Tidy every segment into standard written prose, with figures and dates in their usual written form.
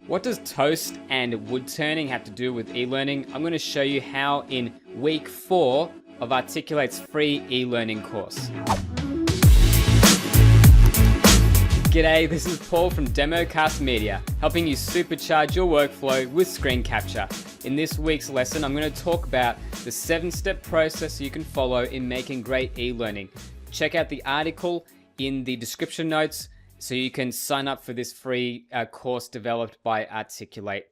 What does toast and wood turning have to do with e-learning? I'm going to show you how in week 4 of Articulate's free e-learning course. G'day, this is Paul from DemoCast Media, helping you supercharge your workflow with screen capture. In this week's lesson, I'm going to talk about the 7-step process you can follow in making great e-learning. Check out the article in the description notes so you can sign up for this free course developed by Articulate.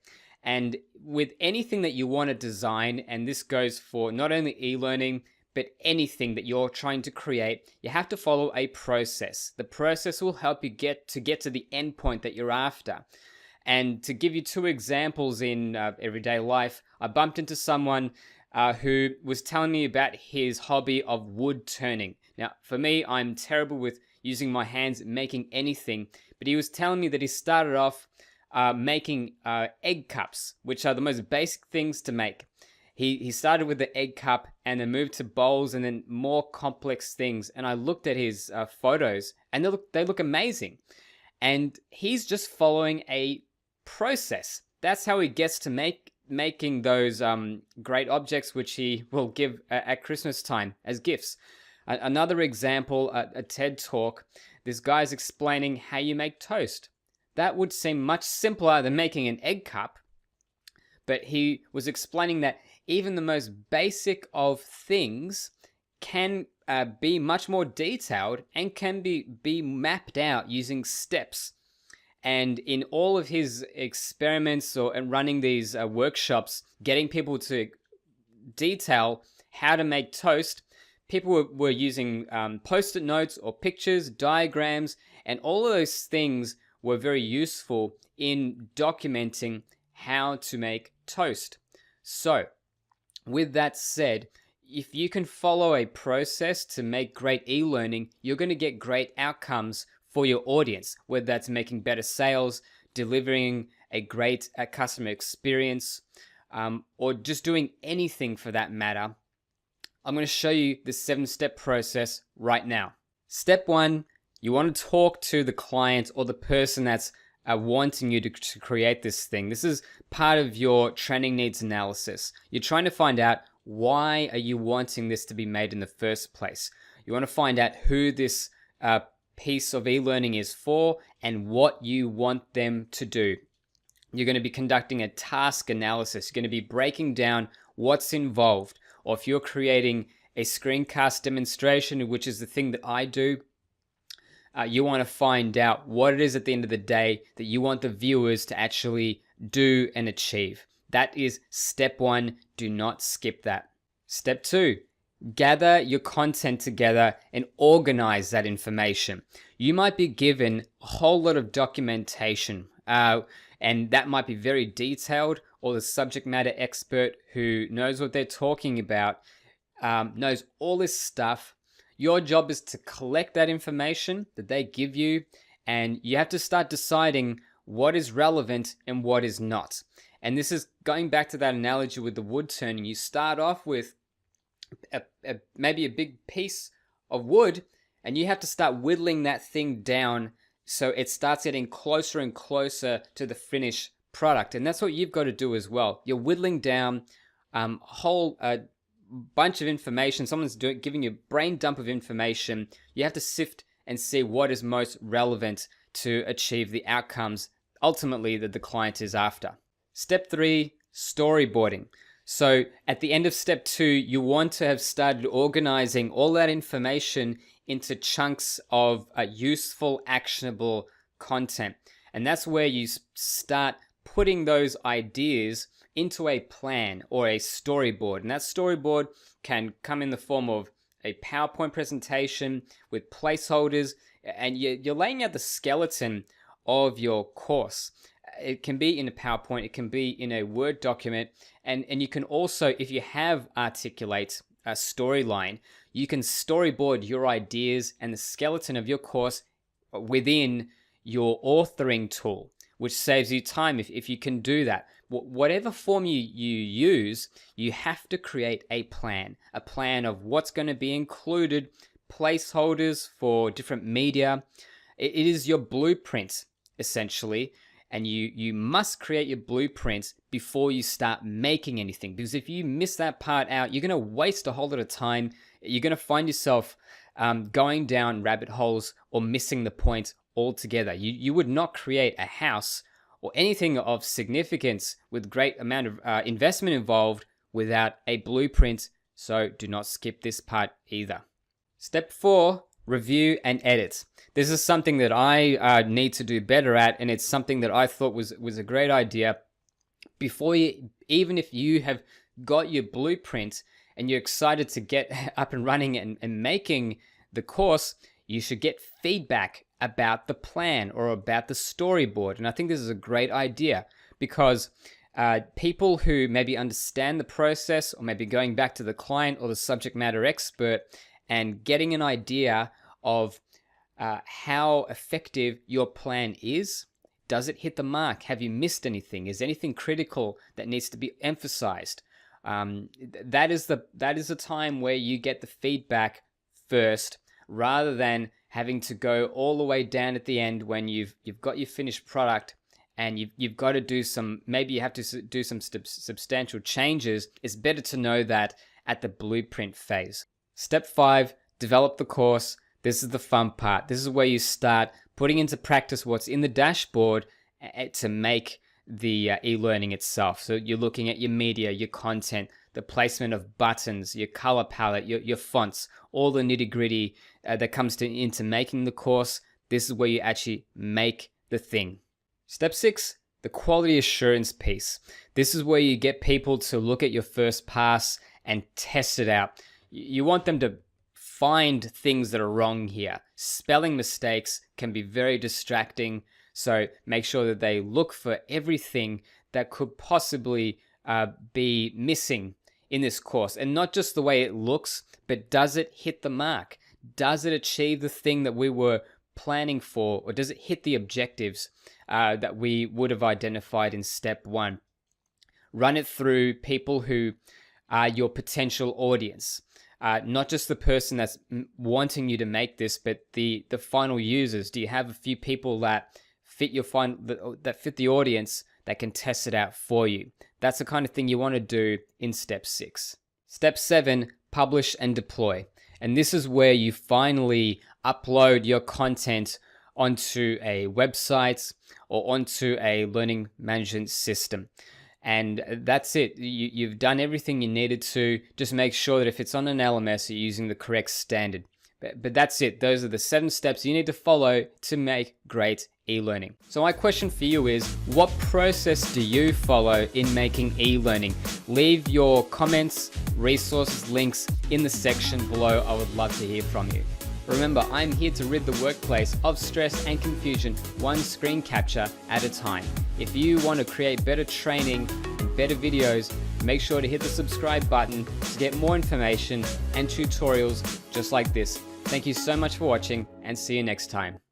And with anything that you want to design, and this goes for not only e-learning, but anything that you're trying to create, you have to follow a process. The process will help you get to the end point that you're after. And to give you 2 examples in everyday life, I bumped into someone who was telling me about his hobby of wood turning. Now, for me, I'm terrible with using my hands making anything, but he was telling me that he started off making egg cups, which are the most basic things to make. He started with the egg cup and then moved to bowls and then more complex things. And I looked at his photos and they look amazing. And he's just following a process. That's how he gets to making those great objects, which he will give at Christmas time as gifts. Another example, a TED talk, this guy's explaining how you make toast. That would seem much simpler than making an egg cup, but he was explaining that even the most basic of things can be much more detailed and can be mapped out using steps. And in all of his experiments and running these workshops, getting people to detail how to make toast, people were using post-it notes or pictures, diagrams, and all of those things were very useful in documenting how to make toast. So, with that said, if you can follow a process to make great e-learning, you're going to get great outcomes for your audience, whether that's making better sales, delivering a great customer experience, or just doing anything for that matter. I'm going to show you the 7-step process right now. Step 1, you want to talk to the client or the person that's wanting you to create this thing. This is part of your training needs analysis. You're trying to find out, why are you wanting this to be made in the first place? You want to find out who this piece of e-learning is for and what you want them to do. You're going to be conducting a task analysis. You're going to be breaking down what's involved. Or if you're creating a screencast demonstration, which is the thing that I do, you want to find out what it is at the end of the day that you want the viewers to actually do and achieve. That is step 1. Do not skip that. Step 2, gather your content together and organize that information. You might be given a whole lot of documentation, and that might be very detailed, or the subject matter expert who knows what they're talking about knows all this stuff. Your job is to collect that information that they give you, and you have to start deciding what is relevant and what is not. And this is going back to that analogy with the wood turning. You start off with maybe a big piece of wood, and you have to start whittling that thing down so it starts getting closer and closer to the finished product. And that's what you've got to do as well. You're whittling down a whole bunch of information. Someone's giving you a brain dump of information. You have to sift and see what is most relevant to achieve the outcomes ultimately that the client is after. Step 3, storyboarding. So at the end of step 2, you want to have started organizing all that information into chunks of useful, actionable content. And that's where you start putting those ideas into a plan or a storyboard. And that storyboard can come in the form of a PowerPoint presentation with placeholders, and you're laying out the skeleton of your course. It can be in a PowerPoint, it can be in a Word document, and you can also, if you have Articulate a storyline, you can storyboard your ideas and the skeleton of your course within your authoring tool, which saves you time if you can do that. Whatever form you use, you have to create a plan of what's going to be included, placeholders for different media. It is your blueprint, essentially, and you must create your blueprints before you start making anything, because if you miss that part out, you're going to waste a whole lot of time. You're going to find yourself going down rabbit holes or missing the point altogether. You would not create a house or anything of significance with great amount of investment involved without a blueprint, so do not skip this part either. Step 4, review and edit. This is something that I need to do better at, and it's something that I thought was a great idea. Before you, even if you have got your blueprint and you're excited to get up and running and making the course, you should get feedback about the plan or about the storyboard. And I think this is a great idea, because people who maybe understand the process, or maybe going back to the client or the subject matter expert and getting an idea of how effective your plan is. Does it hit the mark? Have you missed anything? Is anything critical that needs to be emphasized? That is the time where you get the feedback first, rather than having to go all the way down at the end when you've got your finished product and you've got to do some, maybe you have to do some substantial changes. It's better to know that at the blueprint phase. Step 5, develop the course. This is the fun part. This is where you start putting into practice what's in the dashboard to make the e-learning itself. So you're looking at your media, your content, the placement of buttons, your color palette, your fonts, all the nitty-gritty that comes into making the course. This is where you actually make the thing. Step 6, the quality assurance piece. This is where you get people to look at your first pass and test it out. You want them to find things that are wrong here. Spelling mistakes can be very distracting, so make sure that they look for everything that could possibly be missing in this course. And not just the way it looks, but does it hit the mark? Does it achieve the thing that we were planning for, or does it hit the objectives that we would have identified in step 1? Run it through people who are your potential audience. Not just the person that's wanting you to make this, but the final users. Do you have a few people that fit that fit the audience that can test it out for you? That's the kind of thing you want to do in step 6. Step 7, publish and deploy. And this is where you finally upload your content onto a website or onto a learning management system. And that's it. You've done everything you needed to. Just make sure that if it's on an LMS, you're using the correct standard. But that's it. Those are the 7 steps you need to follow to make great e-learning. So my question for you is, what process do you follow in making e-learning? Leave your comments, resources, links in the section below. I would love to hear from you. Remember, I'm here to rid the workplace of stress and confusion, one screen capture at a time. If you want to create better training and better videos, make sure to hit the subscribe button to get more information and tutorials just like this. Thank you so much for watching, and see you next time.